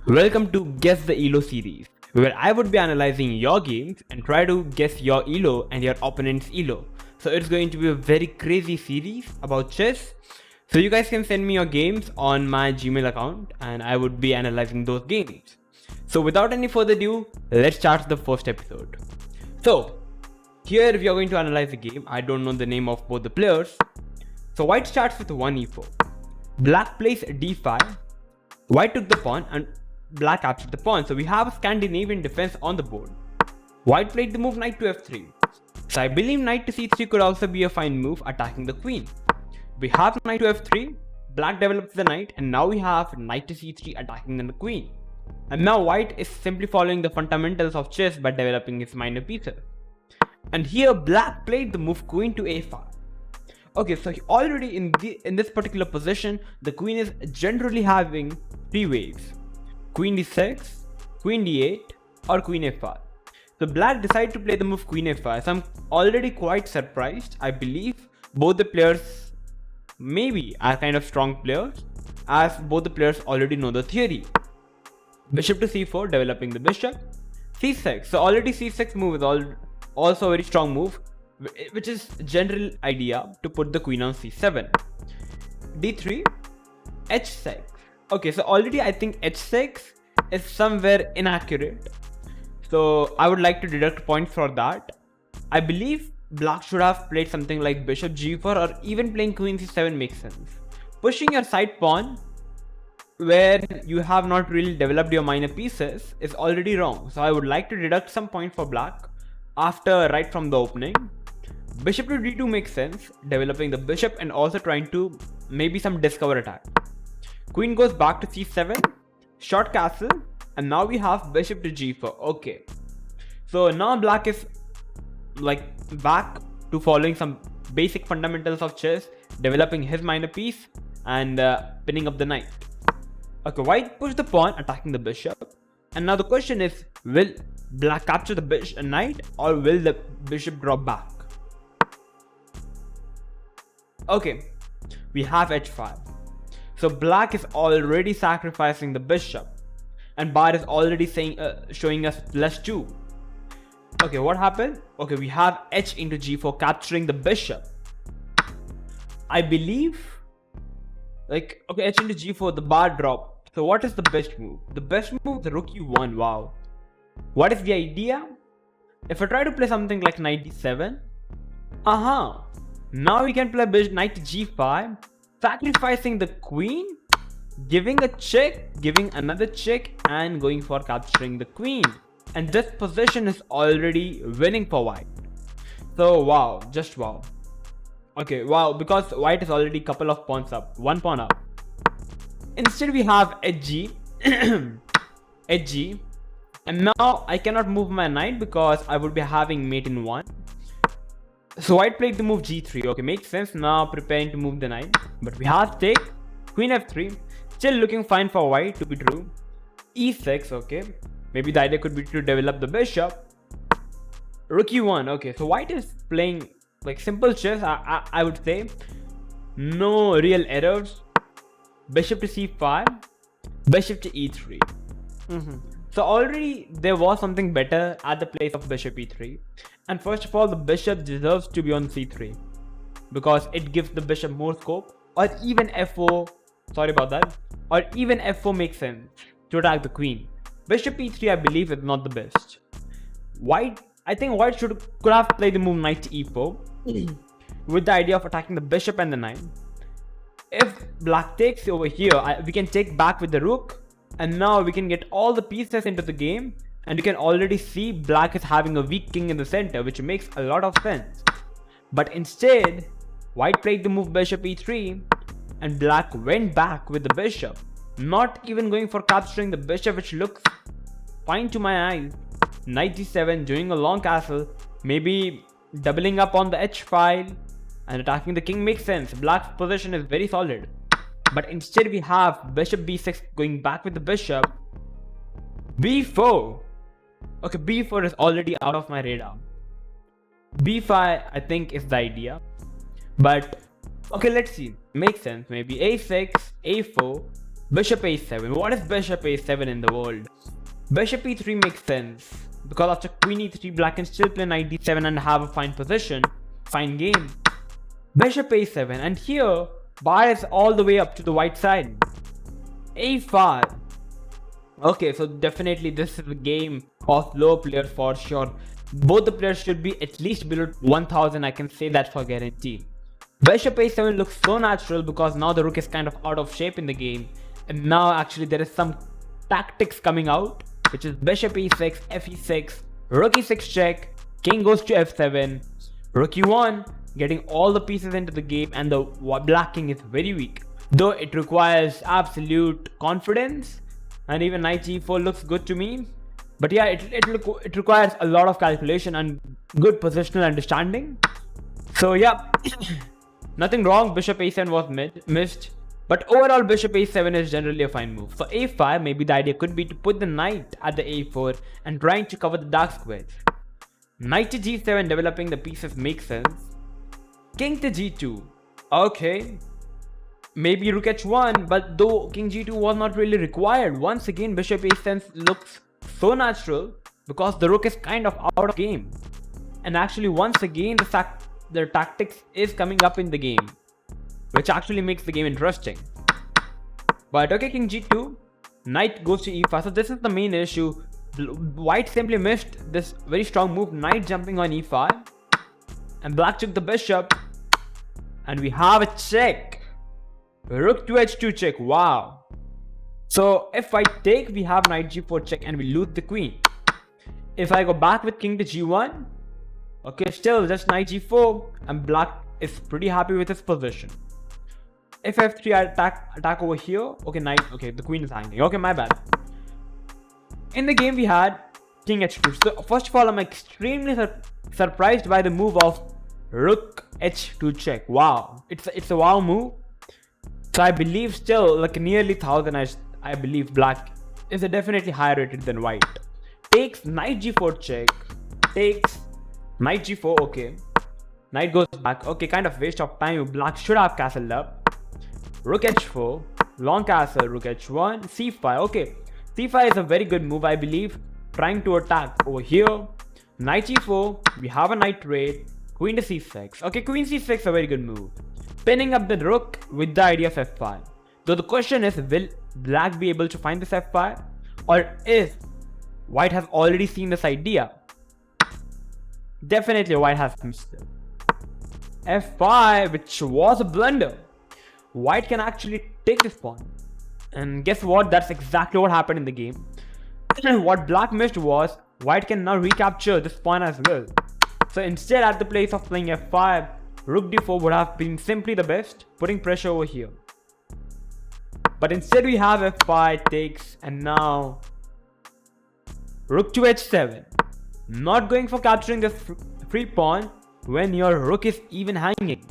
Welcome to Guess the Elo series, where I would be analyzing your games and try to guess your Elo and your opponent's Elo. So it's going to be a very crazy series about chess. So you guys can send me your games on my Gmail account and I would be analyzing those games. So without any further ado, let's start the first episode. So here we are going to analyze the game. I don't know the name of both the players. So white starts with 1 e4. Black plays d5. White took the pawn and black captured the pawn. So we have a Scandinavian defense on the board. White played the move knight to f3. So I believe knight to c3 could also be a fine move attacking the queen. We have knight to f3. Black develops the knight and now we have knight to c3 attacking the queen. And now white is simply following the fundamentals of chess by developing its minor pieces. And here black played the move queen to a5. Okay, so already in this particular position, the queen is generally having 3 waves. Queen d6, queen d8 or queen f5. So black decided to play the move queen f5. So I'm already quite surprised. I believe both the players maybe are kind of strong players, as both the players already know the theory. Bishop to c4, developing the bishop. c6. So already c6 move is also a very strong move, which is general idea to put the queen on c7. d3, h6. Okay, so already I think h6 is somewhere inaccurate. So I would like to deduct points for that. I believe black should have played something like bishop g4 or even playing queen c7 makes sense. Pushing your side pawn where you have not really developed your minor pieces is already wrong. So I would like to deduct some points for black after right from the opening. Bishop to d2 makes sense, developing the bishop and also trying to maybe some discover attack. Queen goes back to c7, short castle, and now we have bishop to g4. Okay, so now black is like back to following some basic fundamentals of chess, developing his minor piece and pinning up the knight. Okay, white pushed the pawn, attacking the bishop, and now the question is, will black capture the bishop and knight, or will the bishop drop back? Okay, we have h5. So black is already sacrificing the bishop, and bar is already showing us +2. Okay, what happened? Okay, we have h into g4 capturing the bishop. I believe, like, okay, h into g4, the bar dropped. So what is the best move? The best move is rook e1. Wow. What is the idea? If I try to play something like knight d7, now we can play knight to g5, sacrificing the queen, giving a check, giving another check, and going for capturing the queen. And this position is already winning for white. So wow, just wow. Okay, wow, because white is already couple of pawns up, 1 pawn up. Instead we have hg, hg, and now I cannot move my knight because I would be having mate in 1. So white played the move g3. Okay, makes sense. Now preparing to move the knight, but we have take, queen f3, still looking fine for white to be true. e6. Okay, maybe the idea could be to develop the bishop. Rook e1. Okay, so white is playing like simple chess, I would say. No real errors. Bishop to c5, bishop to e3. So already there was something better at the place of bishop e3. And first of all, the bishop deserves to be on c3 because it gives the bishop more scope, or even f4, sorry about that, or even f4 makes sense to attack the queen. Bishop e3 I believe is not the best. I think white could have played the move knight to e4 with the idea of attacking the bishop and the knight. If black takes over here, we can take back with the rook, and now we can get all the pieces into the game. And you can already see black is having a weak king in the center, which makes a lot of sense. But instead, white played the move bishop e3 and black went back with the bishop, not even going for capturing the bishop, which looks fine to my eyes. Knight d7, doing a long castle, maybe doubling up on the h file and attacking the king makes sense. Black's position is very solid. But instead we have bishop b6 going back with the bishop. b4. Okay, b4 is already out of my radar. b5 I think is the idea. But okay, let's see. Makes sense. Maybe a6, a4, Bishop a7. What is bishop a7 in the world? Bishop e3 makes sense because after queen e3, black can still play knight d7 and have a fine position, fine game. Bishop a7, and here bar is all the way up to the white side. a5. Okay, so definitely this is a game of low players for sure. Both the players should be at least below 1000, I can say that for guarantee. Bishop a7 looks so natural because now the rook is kind of out of shape in the game. And now actually there is some tactics coming out, which is bishop e6, fe6, rook e6 check, king goes to f7, rook e1, getting all the pieces into the game, and the black king is very weak. Though it requires absolute confidence, and even knight g4 looks good to me. But yeah, it requires a lot of calculation and good positional understanding. So yeah, nothing wrong, bishop a7 was missed. But overall, bishop a7 is generally a fine move. For a5, maybe the idea could be to put the knight at the a4 and trying to cover the dark squares. Knight to g7, developing the pieces makes sense. King to g2. Okay. Maybe rook h1, but though king g2 was not really required. Once again, bishop a7 looks so natural because the rook is kind of out of game. And actually, once again, the tactics is coming up in the game, which actually makes the game interesting. But okay, king g2, knight goes to e5. So this is the main issue. White simply missed this very strong move, knight jumping on e5, and black took the bishop, and we have a check. Rook to h2 check. Wow. So if I take, we have knight g4 check and we lose the queen. If I go back with king to g1, okay, still just knight g4, and black is pretty happy with his position. If f3, I attack over here. Okay, knight. Okay, the queen is hanging. Okay, my bad. In the game, we had king h2. So first of all, I'm extremely surprised by the move of rook h2 check. Wow, it's a wow move. So I believe still like nearly 1000. I believe black is definitely higher rated than white. Takes knight g4 check. Takes knight g4. Okay, knight goes back. Okay, kind of waste of time. Black should have castled up. Rook h4, long castle, rook h1, c5. Okay, c5 is a very good move, I believe. Trying to attack over here. Knight e4, we have a knight raid. Queen to c6. Okay, queen c6 a very good move. Pinning up the rook with the idea of f5. Though the question is, will black be able to find this f5? Or is white has already seen this idea? Definitely white has missed it. f5, which was a blunder. White can actually take this pawn. And guess what? That's exactly what happened in the game. What black missed was white can now recapture this pawn as well. So instead, at the place of playing f5, rook d4 would have been simply the best, putting pressure over here. But instead we have f5 takes, and now rook to h7. Not going for capturing this free pawn when your rook is even hanging.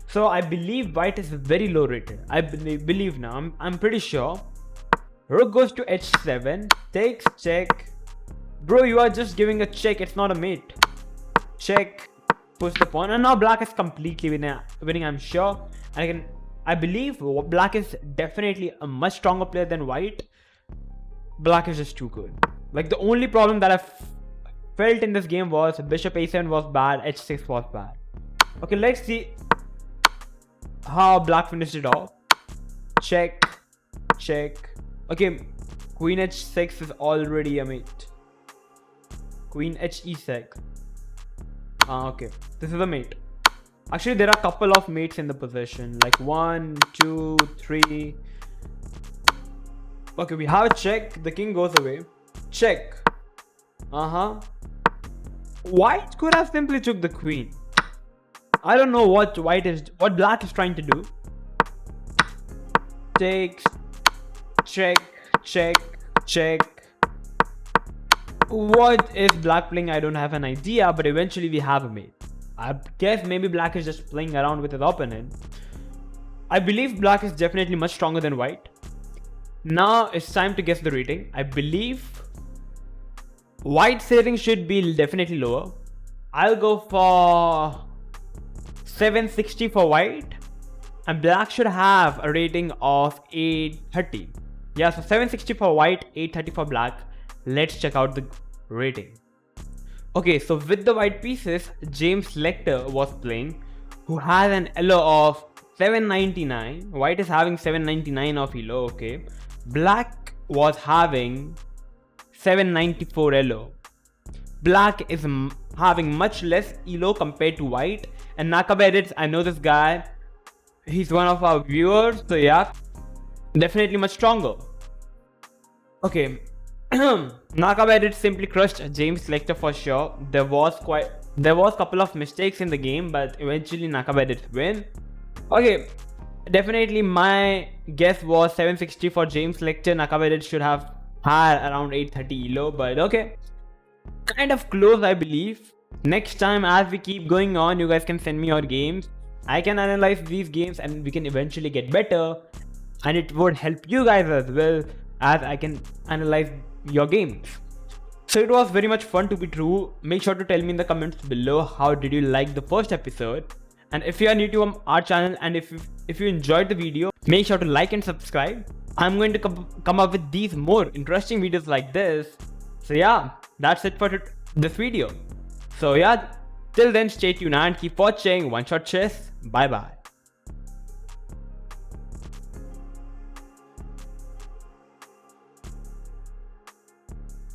So I believe white is very low rated. I believe now. I'm pretty sure. Rook goes to h7. Takes, check. Bro, you are just giving a check. It's not a mate. Check. Push the pawn. And now black is completely winning, I'm sure. I believe black is definitely a much stronger player than white. Black is just too good. Like the only problem that I felt in this game was bishop a7 was bad. h6 was bad. Okay, let's see how black finished it off. Check, check. Okay, queen h6 is already a mate. Queen he6. Okay, this is a mate. Actually, there are a couple of mates in the position, like 1, 2, 3. Okay, we have a check. The king goes away. Check. White could have simply took the queen. I don't know what black is trying to do. Takes, check, check, check. What is black playing? I don't have an idea, but eventually we have a mate. I guess maybe black is just playing around with his opponent. I believe black is definitely much stronger than white. Now it's time to guess the rating. I believe white's rating should be definitely lower. I'll go for 760 for white and black should have a rating of 830. Yeah, so 760 for white, 830 for black. Let's check out the rating. Okay, so with the white pieces, James Lecter was playing, who has an elo of 799. White is having 799 of elo, okay. Black was having 794 elo. Black is having much less elo compared to white. And Nakaba Edits, I know this guy. He's one of our viewers, so yeah, definitely much stronger. Okay, Nakaba Edits simply crushed James Lecter for sure. There was couple of mistakes in the game, but eventually Nakaba Edits win. Okay, definitely my guess was 760 for James Lecter. Nakaba Edits should have had around 830 elo, but okay, kind of close, I believe. Next time, as we keep going on, you guys can send me your games. I can analyze these games and we can eventually get better, and it would help you guys as well, as I can analyze your games. So it was very much fun to be true. Make sure to tell me in the comments below how did you like the first episode, and if you are new to our channel and if you enjoyed the video, make sure to like and subscribe. I'm going to come up with these more interesting videos like this. So yeah, that's it for this video. So yeah, till then, stay tuned and keep watching One Shot Chess. Bye bye.